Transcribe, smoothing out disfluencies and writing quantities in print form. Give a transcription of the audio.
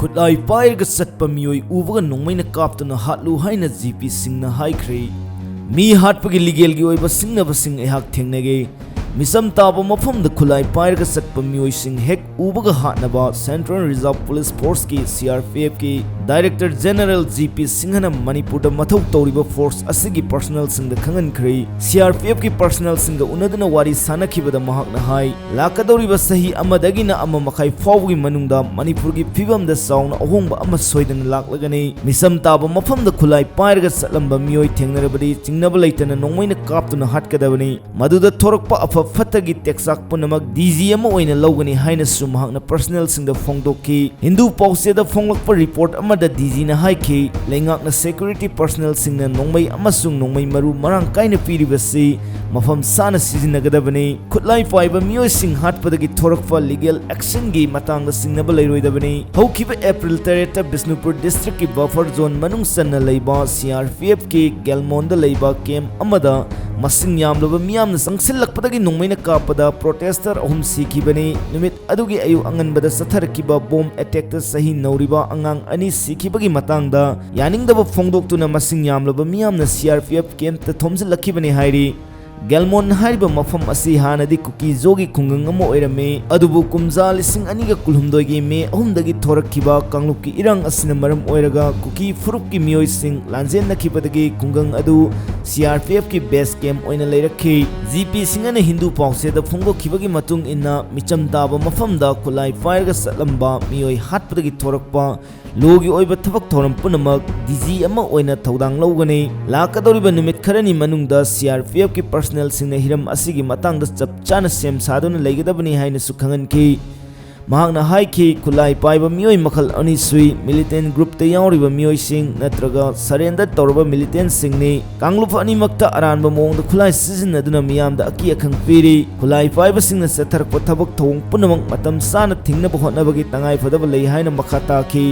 Khutlai paiba satpa miyoi ubaga nongmaina kaptuna hatlu haina GP singna haikre. Mi hatpagi legalgi oiba singnaba sing ehak thengnage. Misam taba mafamda Khutlai paiba satpa miyoi sing hek ubaga hatnaba Central Reserve Police Force ki CRPF ki Director General GP Singhana Manipurda mathau tawriba force asigi personnel singda khangankre. CRPF ki personnel singga unaduna wari sanakhibada mahakna hai lakadawriba sahi amadagina ama makhai fawgi manungda Manipur ki phibamda sauna ahongba ama soidana laklagani. Misam taba mafamda Khutlai paiba satlamba miyoi thengnarabadi chingnaba leitana nongmaina kaptuna hatkadabani. Maduda thorakpa afa fatagi teksak punamak DG ama oina lawgani haina su mahakna personnel singda phongdokki. Hindu pauseda phonglakpa report ama da DG na haiki lengakna security personnel singna nongmai amasung nongmai maru marang kaina piribasi mafam sana sizinnagadabani. Khutlai paiba miyoi sing hatpadagi thorakpa legal action gi matangda singnaba leiroidabani. Haukiba April 3 ta Bisnupur district ki buffer zone manung sanna leiba CRPF ki Galmonda leiba camp amada masing yamlaba miyamna sangsilakpadagi nongmaina kapada protester ahum sikibani. Numit adugi ayu anganbada satharkiba bomb attack ta sahi nauriba angang ani sikibagi matangda yaningdaba phongdoktuna masing yamlaba miyamna CRPF camp ta thomsilakibani hairi. Galmon hariba mafam asi hanadi kuki zogi khungang ama oirame adubu kumza lising aniga kulhumdoigi me ahumdagi thorakkiba kanglupki irang asina maram oiraga kuki furupki miyoi sing lanjen nakibadagi khungang adu CRPF ki base camp oina leirakhi. GP singana Hindu pauseda phongdokibagi matung inna micham taba mafamda Khutlai paiba satlamba miyoi hatpadagi thorakpa logi oiba thabak thoram punamak DG ama oina thodang lawgani. Lakadoriba numit kharani manungda CRPF ki personnel singna hiram asigi matangda chap chana sem saduna leigadabani haina su khanganki. Mahakna haiki Khutlai paiba miyoi makhal ani sui militant group ta yauriba miyoi sing natraga surrender tawraba militant singni kanglup ani makta aranba mongda Khutlai sizinaduna miyamda aki akhang piri. Khutlai paiba singna satharakpa thabak thong punamak matam sana thingnaba hotnabagi tangai fadaba lei haina makha taki.